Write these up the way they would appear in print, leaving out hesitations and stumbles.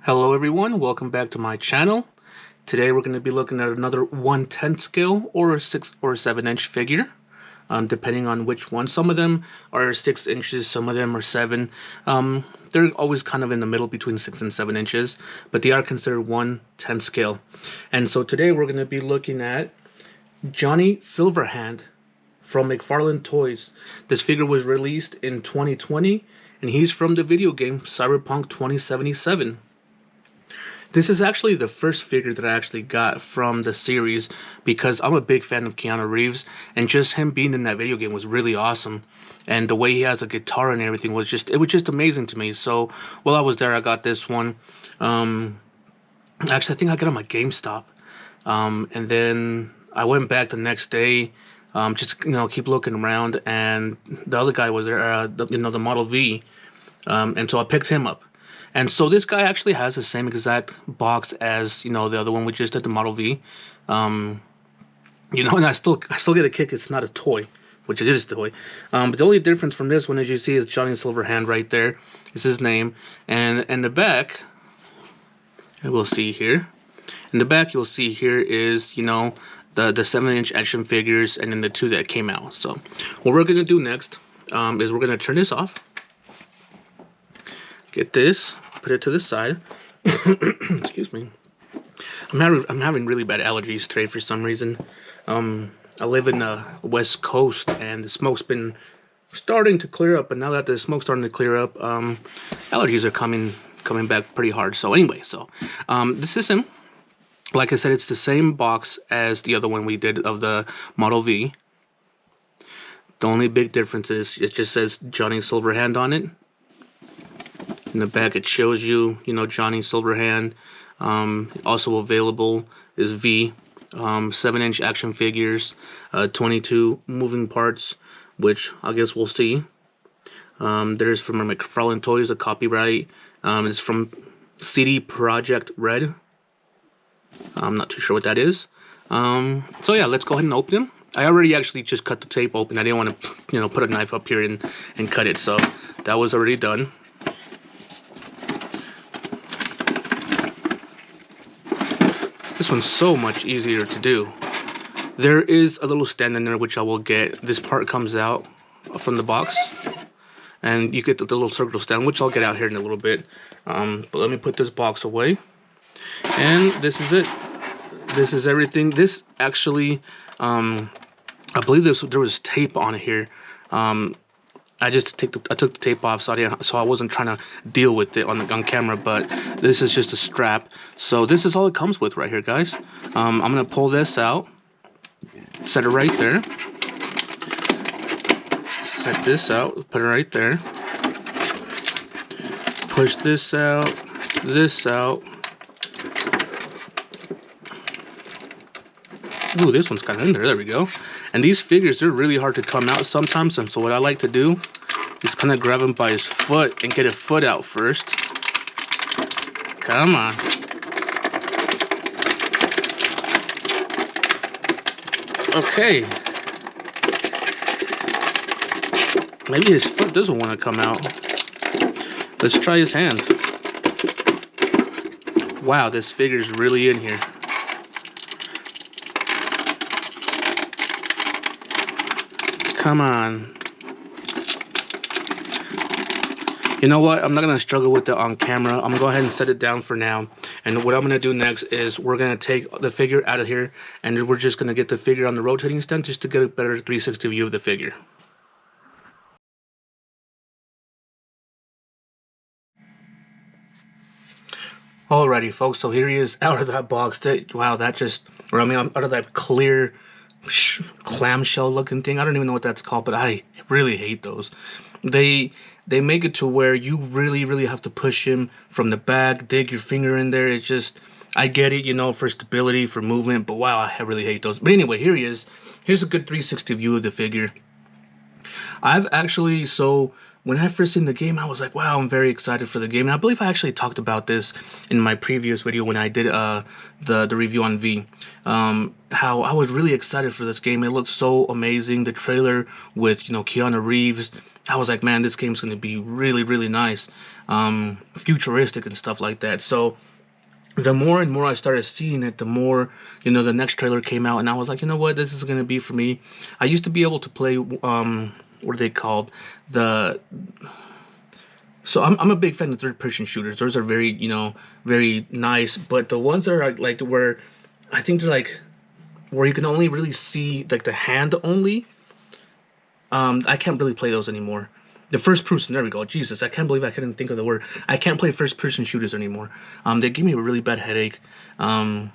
Hello everyone, welcome back to my channel. Today we're going to be looking at another 1/10 scale or a 6 or 7 inch figure, depending on which one. Some of them are 6 inches, some of them are 7. They're always kind of in the middle between 6 and 7 inches, but they are considered 1/10 scale. And so today we're going to be looking at Johnny Silverhand from McFarlane Toys. This figure was released in 2020 and he's from the video game Cyberpunk 2077. This is actually the first figure that I actually got from the series because I'm a big fan of Keanu Reeves, and just him being in that video game was really awesome. And the way he has a guitar and everything was just amazing to me. So while I was there, I got this one. Actually, I think I got it on my GameStop. And then I went back the next day, just keep looking around, and the other guy was there, the Model V, and so I picked him up. And so this guy actually has the same exact box as the other one we just did, the Model V. And I still get a kick. It's not a toy, which it is a toy. But the only difference from this one, as you see, is Johnny Silverhand right there. Is his name, and in the back, we'll see here. In the back, you'll see here is the 7-inch action figures, and then the 2 that came out. So what we're gonna do next is we're gonna turn this off. Get this, put it to the side. Excuse me. I'm having really bad allergies today for some reason. I live in the West Coast, and the smoke's been starting to clear up. But now that the smoke's starting to clear up, allergies are coming back pretty hard. So anyway, this is him. Like I said, it's the same box as the other one we did of the Model V. The only big difference is it just says Johnny Silverhand on it. In the back, it shows you, Johnny Silverhand. Also available is V, 7-inch action figures, 22 moving parts, which I guess we'll see. There's from McFarlane Toys, a copyright. It's from CD Projekt Red. I'm not too sure what that is. So yeah, let's go ahead and open them. I already actually just cut the tape open. I didn't want to, put a knife up here and cut it. So that was already done. This one's so much easier to do. There is a little stand in there, which I will get. This part comes out from the box, and you get the little circle stand, which I'll get out here in a little bit. But let me put this box away. And this is it. This is everything. This actually, I believe there was tape on it here. I took the tape off, so I wasn't trying to deal with it on camera. But this is just a strap. So this is all it comes with right here, guys. I'm gonna pull this out, set it right there. Set this out, put it right there. Push this out, this out. Ooh, this one's kind of in there. There we go. And these figures, they're really hard to come out sometimes. And so what I like to do is kind of grab him by his foot and get his foot out first. Come on. Okay. Maybe his foot doesn't want to come out. Let's try his hand. Wow, this figure's really in here. Come on. You know what? I'm not going to struggle with it on camera. I'm going to go ahead and set it down for now. And what I'm going to do next is we're going to take the figure out of here, and we're just going to get the figure on the rotating stand just to get a better 360 view of the figure. Alrighty, folks. So here he is out of that box. Wow, out of that clear clamshell looking thing. I don't even know what that's called, but I really hate those. They make it to where you really have to push him from the back, dig your finger in there. It's just, I get it, for stability, for movement, but wow, I really hate those. But anyway, here he is. Here's a good 360 view of the figure. I've actually, when I first seen the game, I was like, wow, I'm very excited for the game. And I believe I actually talked about this in my previous video when I did the review on V. How I was really excited for this game. It looked so amazing. The trailer with, you know, Keanu Reeves, I was like, man, this game's going to be really, really nice, futuristic and stuff like that. So the more and more I started seeing it, the more, you know, the next trailer came out, and I was like, you know what, this is going to be for me. I used to be able to play, what are they called? So I'm a big fan of third-person shooters. Those are very, you know, very nice, but the ones that are like where, I think they're like, where you can only really see, like, the hand only, I can't really play those anymore. The first person, there we go. Jesus, I can't believe I couldn't think of the word. I can't play first person shooters anymore. They give me a really bad headache. You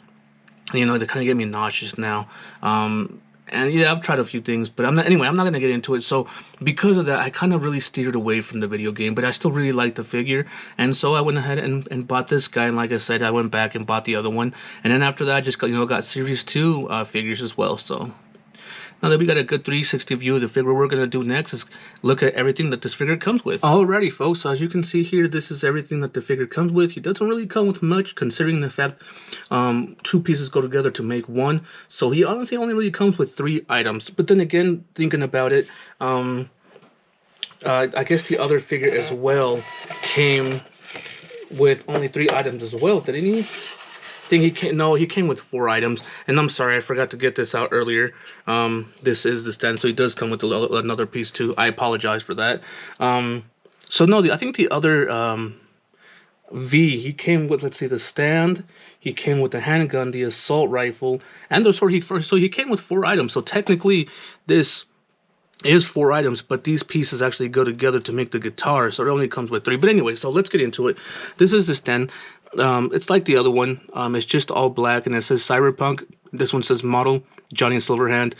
know, they kind of get me nauseous now. And yeah, I've tried a few things, but I'm not going to get into it. So because of that, I kind of really steered away from the video game, but I still really like the figure. And so I went ahead and bought this guy. And like I said, I went back and bought the other one. And then after that, I just got, you know, got Series 2 figures as well. So now that we got a good 360 view of the figure, what we're going to do next is look at everything that this figure comes with. Alrighty, folks, so as you can see here, this is everything that the figure comes with. He doesn't really come with much, considering the fact two pieces go together to make one. So he honestly only really comes with 3 items. But then again, thinking about it, I guess the other figure as well came with only 3 items as well, didn't he? He came with 4 items, and I'm sorry, I forgot to get this out earlier. This is the stand, so he does come with another piece too. I apologize for that. So no, I think the other V, he came with, let's see, the stand, he came with the handgun, the assault rifle, and the sword. So he came with 4 items. So technically, this is 4 items, but these pieces actually go together to make the guitar, so it only comes with 3. But anyway, so let's get into it. This is the stand. It's like the other one. It's just all black, and it says Cyberpunk. This one says Model Johnny Silverhand.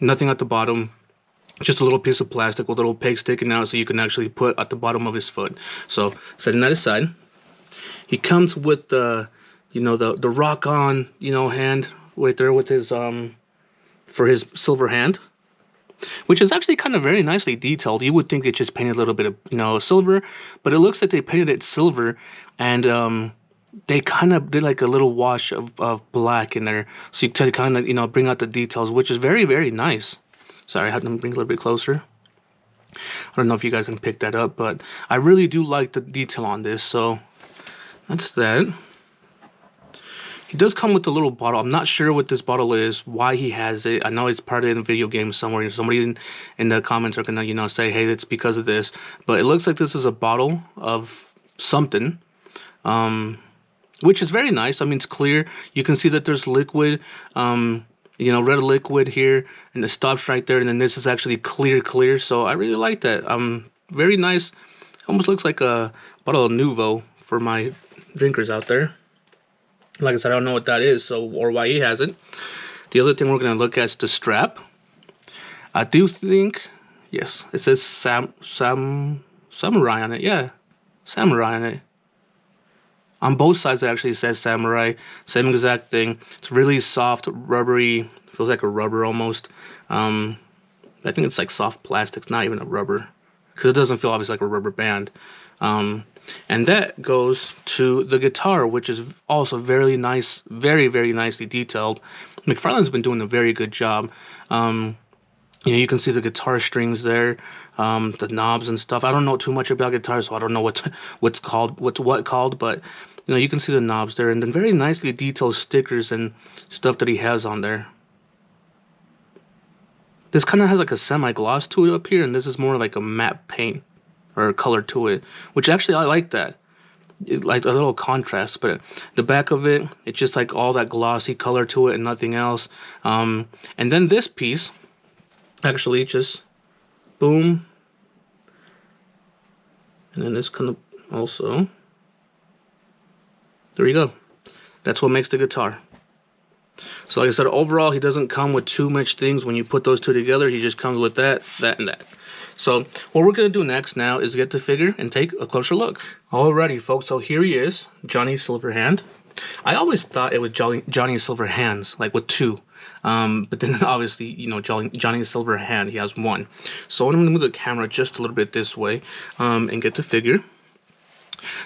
Nothing at the bottom. Just a little piece of plastic with a little peg sticking out, so you can actually put at the bottom of his foot. So setting that aside, he comes with the, you know, the rock on, you know, hand right there with his for his silver hand, which is actually kind of very nicely detailed. You would think they just painted a little bit of, you know, silver, but it looks like they painted it silver, and they kind of did like a little wash of black in there, so you can kind of, you know, bring out the details, which is very, very nice. Sorry, I had to bring a little bit closer. I don't know if you guys can pick that up, but I really do like the detail on this, so that's that. He does come with a little bottle. I'm not sure what this bottle is, why he has it. I know it's part of the video game somewhere. Somebody in the comments are gonna, you know, say, hey, it's because of this. But it looks like this is a bottle of something, which is very nice. I mean, it's clear. You can see that there's liquid, you know, red liquid here, and it stops right there. And then this is actually clear. So I really like that. Very nice. Almost looks like a bottle of Nuvo for my drinkers out there. Like I said, I don't know what that is, or why he has it. The other thing we're going to look at is the strap. I do think, yes, it says Samurai on it. Yeah, Samurai on it. On both sides, it actually says Samurai. Same exact thing. It's really soft, rubbery. Feels like a rubber almost. I think it's like soft plastic. It's not even a rubber, because it doesn't feel obviously like a rubber band. And that goes to the guitar, which is also very nice, very, very nicely detailed. McFarlane's been doing a very good job. You know, you can see the guitar strings there, the knobs and stuff. I don't know too much about guitars, so I don't know what's called, but you know, you can see the knobs there, and then very nicely detailed stickers and stuff that he has on there. This kind of has like a semi-gloss to it up here, and this is more like a matte paint or color to it, which actually I like that. It, like a little contrast, but the back of it, it's just like all that glossy color to it and nothing else. And then this piece, actually just boom, and then this kind of also, there you go. That's what makes the guitar. So like I said, overall, he doesn't come with too much things. When you put those two together, he just comes with that, and that. So what we're going to do next now is get the figure and take a closer look. Alrighty, folks, so here he is, Johnny Silverhand. I always thought it was Johnny Silverhands, like with 2. But then obviously, you know, Johnny Silverhand, he has one. So I'm going to move the camera just a little bit this way and get the figure.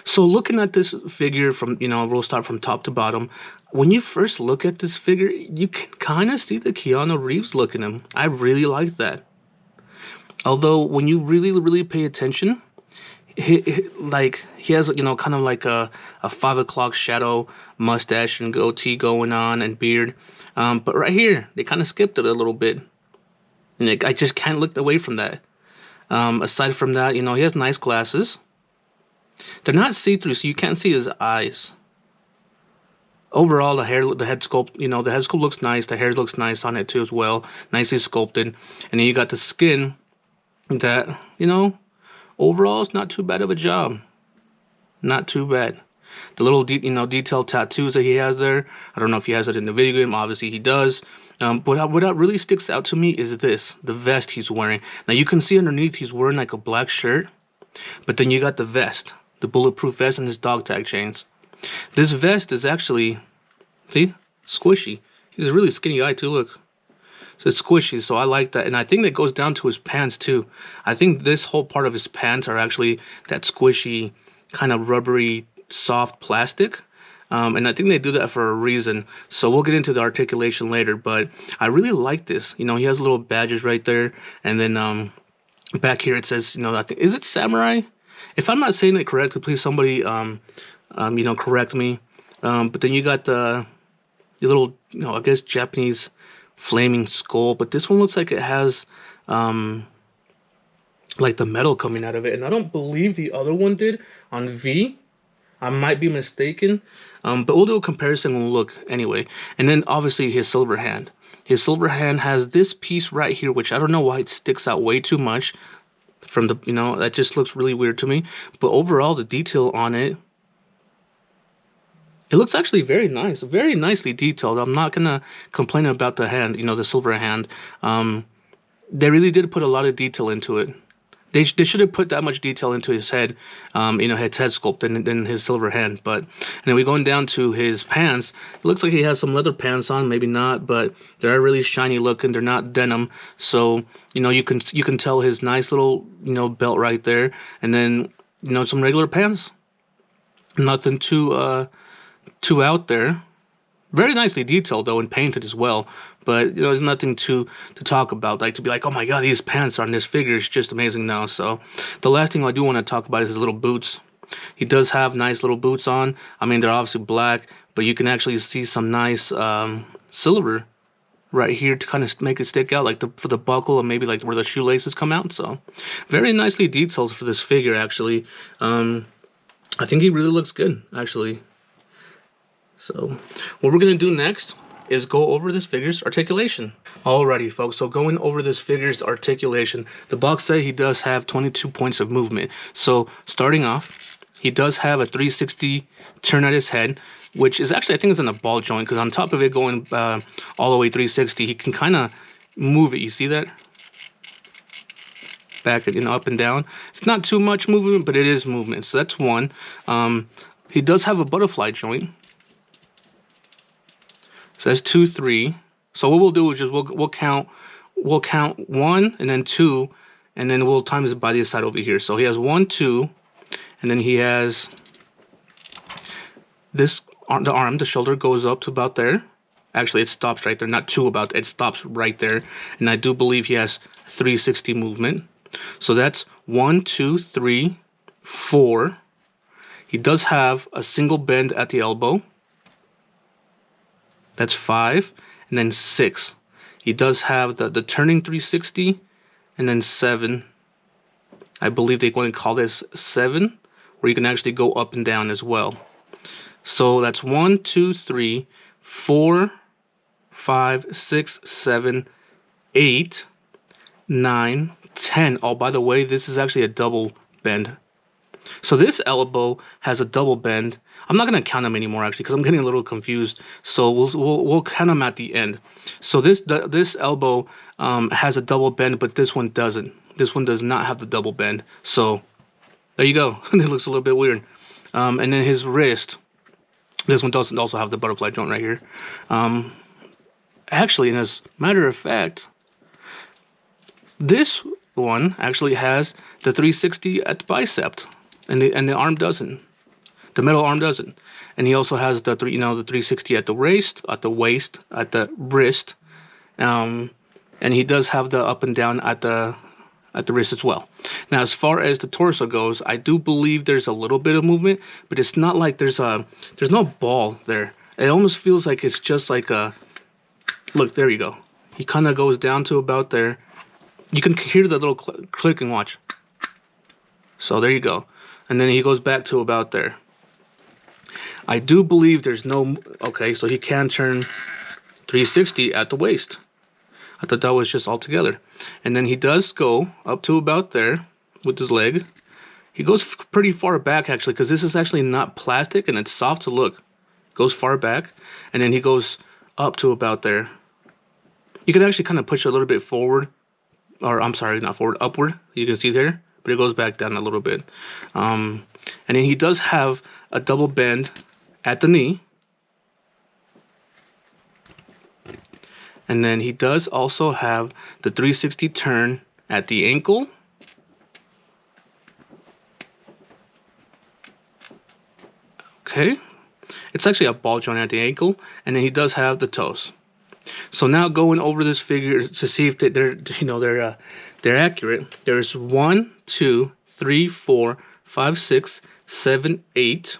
So looking at this figure from, you know, we'll start from top to bottom. When you first look at this figure, you can kind of see the Keanu Reeves look in him. I really like that. Although when you really pay attention, he has, you know, kind of like a 5 o'clock shadow mustache and goatee going on and beard. But right here, they kind of skipped it a little bit. And I just can't look away from that. Aside from that, you know, he has nice glasses. They're not see-through, so you can't see his eyes. Overall, the head sculpt, you know, the head sculpt looks nice. The hair looks nice on it too as well. Nicely sculpted. And then you got the skin that, you know, overall it's not too bad of a job. Not too bad. The little, detailed tattoos that he has there. I don't know if he has it in the video game. Obviously, he does. But what really sticks out to me is this. The vest he's wearing. Now, you can see underneath he's wearing like a black shirt. But then you got the vest. The bulletproof vest and his dog tag chains. This vest is actually, see, squishy. He's a really skinny guy too, look. So it's squishy, so I like that. And I think that goes down to his pants too. I think this whole part of his pants are actually that squishy, kind of rubbery, soft plastic. And I think they do that for a reason. So we'll get into the articulation later, but I really like this. You know, he has little badges right there. And then back here it says, you know, I think, is it samurai? If I'm not saying it correctly, please somebody, you know, correct me. But then you got the little, you know, I guess Japanese flaming skull. But this one looks like it has, like the metal coming out of it. And I don't believe the other one did on V. I might be mistaken. But we'll do a comparison when we look anyway. And then obviously his Silverhand. His Silverhand has this piece right here, which I don't know why it sticks out way too much from the, you know, that just looks really weird to me. But overall, the detail on it, it looks actually very nice, very nicely detailed. I'm not going to complain about the hand, you know, the Silverhand. They really did put a lot of detail into it. They should have put that much detail into his head, you know, his head sculpt than his Silverhand. But anyway, going down to his pants, it looks like he has some leather pants on, maybe not, but they're really shiny looking. They're not denim, so you know you can tell his nice little, you know, belt right there, and then, you know, some regular pants. Nothing too out there. Very nicely detailed though and painted as well. But you know, there's nothing to talk about, like to be like, oh my god, these pants on this figure is just amazing now. So the last thing I do want to talk about is his little boots. He does have nice little boots on. I mean, they're obviously black, but you can actually see some nice silver right here to kind of make it stick out, like for the buckle and maybe like where the shoelaces come out. So very nicely detailed for this figure actually. I think he really looks good actually. So what we're going to do next is go over this figure's articulation. Alrighty folks, so going over this figure's articulation, the box said he does have 22 points of movement. So starting off, he does have a 360 turn at his head, which is actually, I think it's in a ball joint, because on top of it going all the way 360, he can kind of move it. You see that? Back and up and down. It's not too much movement, but it is movement. So that's one. He does have a butterfly joint. So that's 2, 3. So what we'll do is just we'll count 1 and then 2, and then we'll times it by this side over here. So he has 1, 2, and then he has this the shoulder goes up to about there. Actually, it stops right there, not to about, it stops right there. And I do believe he has 360 movement. So that's 1, 2, 3, 4. He does have a single bend at the elbow. That's 5, and then 6. He does have the turning 360, and then 7. I believe they're going to call this 7, where you can actually go up and down as well. So that's 1, 2, 3, 4, 5, 6, 7, 8, 9, 10. Oh, by the way, this is actually a double bend. So this elbow has a double bend. I'm not going to count them anymore, actually, because I'm getting a little confused. So we'll count them at the end. So this elbow has a double bend, but this one doesn't. This one does not have the double bend. So there you go. It looks a little bit weird. And then his wrist. This one doesn't also have the butterfly joint right here. And Actually, and as a matter of fact, this one actually has the 360 at the bicep, and the arm doesn't. The metal arm doesn't. And he also has the the 360 at the waist, at the wrist, and he does have the up and down at the wrist as well. Now, as far as the torso goes, I do believe there's a little bit of movement, but it's not like there's no ball there. It almost feels like it's just like a, look, there you go. He kind of goes down to about there. You can hear the little click and watch. So there you go. And then he goes back to about there. I do believe there's no, okay, so he can turn 360 at the waist. I thought that was just all together. And then he does go up to about there with his leg. He goes pretty far back, actually, because this is actually not plastic and it's soft to look. Goes far back, and then he goes up to about there. You can actually kind of push a little bit forward, or I'm sorry, not forward, upward. You can see there, but it goes back down a little bit. And then he does have a double bend at the knee. And then he does also have the 360 turn at the ankle. Okay. It's actually a ball joint at the ankle. And then he does have the toes. So now going over this figure to see if they're accurate. There's 1, 2, 3, 4, 5, 6, 7, 8,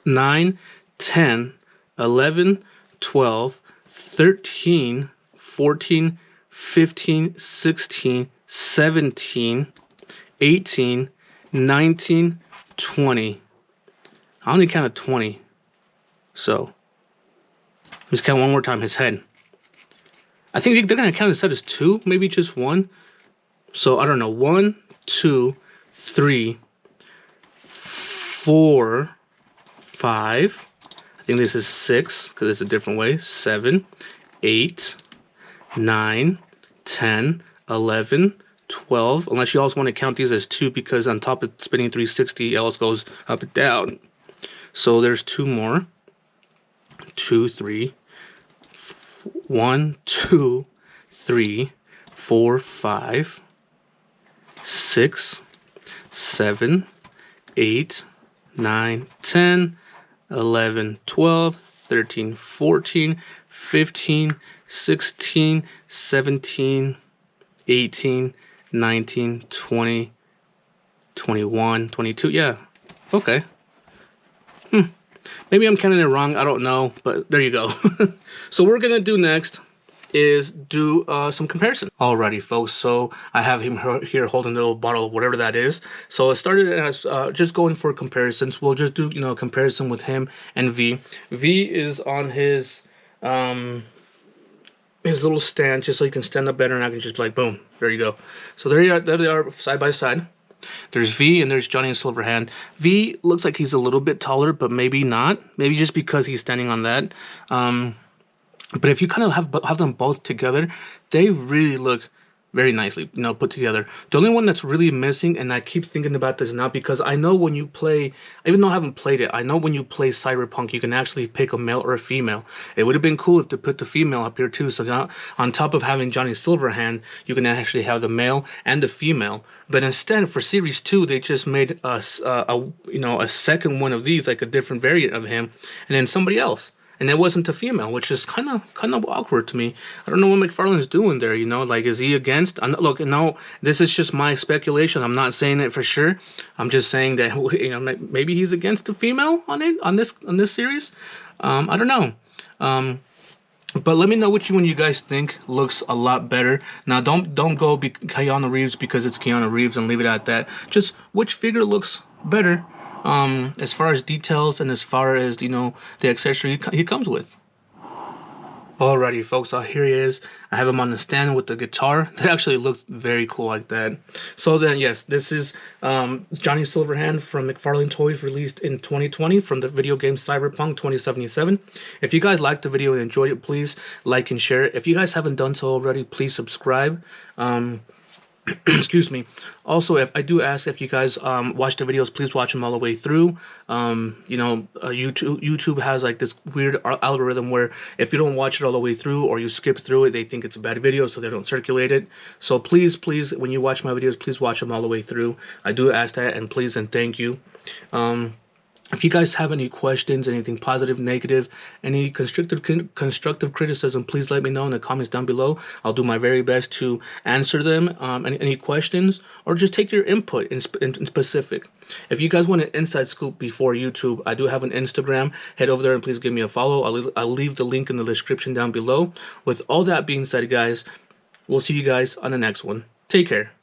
9, 10, 11, 12, 13, 14, 15, 16, 17, 18, 19, 20. I only counted 20. So, let's count one more time his head. I think they're going to count his head as 2, maybe just 1. So, I don't know. 1, 2, 3, 4, 5. I think this is 6, because it's a different way. 7, 8, 9, 10, 11, 12. Unless you also want to count these as 2, because on top of spinning 360, it also goes up and down. So there's 2 more. 2, 3, 1, 2, 3, 4, 5, 6, 7, 8, 9, 10, 11, 12, 13, 14, 15, 16, 17, 18, 19, 20, 21, 22. Yeah. Okay. Maybe I'm counting it wrong. I don't know. But there you go. So what we're going to do next is do some comparison. Alrighty, folks. So I have him here holding a little bottle of whatever that is. So it started as just going for comparisons. We'll just do, a comparison with him and V. V is on his little stand just so you can stand up better, and I can just be like, boom, there you go. So there they are side by side. There's V and there's Johnny and Silverhand. V looks like he's a little bit taller, but maybe not. Maybe just because he's standing on that. But if you kind of have them both together, they really look very nicely, put together. The only one that's really missing, and I keep thinking about this now because I know when you play, even though I haven't played it, I know when you play Cyberpunk, you can actually pick a male or a female. It would have been cool if they put the female up here too. So now, on top of having Johnny Silverhand, you can actually have the male and the female. But instead, for Series 2, they just made a second one of these, like a different variant of him, and then somebody else. And it wasn't a female, which is kind of awkward to me. I don't know what McFarlane's doing there, like, is he against? Look, no, this is just my speculation. I'm not saying it for sure. I'm just saying that, maybe he's against the female on this series. I don't know. But let me know which one you guys think looks a lot better. Now, don't go Keanu Reeves because it's Keanu Reeves and leave it at that. Just which figure looks better. As far as details and as far as, the accessory he comes with. Alrighty, folks, so here he is. I have him on the stand with the guitar. That actually looks very cool like that. So then, yes, this is Johnny Silverhand from McFarlane Toys, released in 2020 from the video game Cyberpunk 2077. If you guys liked the video and enjoyed it, please like and share it. If you guys haven't done so already, please subscribe. Excuse me. Also, if I do ask if you guys watch the videos, please watch them all the way through. YouTube has like this weird algorithm where if you don't watch it all the way through or you skip through it, they think it's a bad video, so they don't circulate it. So please, when you watch my videos, please watch them all the way through. I do ask that, and please and thank you. If you guys have any questions, anything positive, negative, any constructive criticism, please let me know in the comments down below. I'll do my very best to answer them. Any questions, or just take your input in specific. If you guys want an inside scoop before YouTube, I do have an Instagram. Head over there and please give me a follow. I'll leave the link in the description down below. With all that being said, guys, we'll see you guys on the next one. Take care.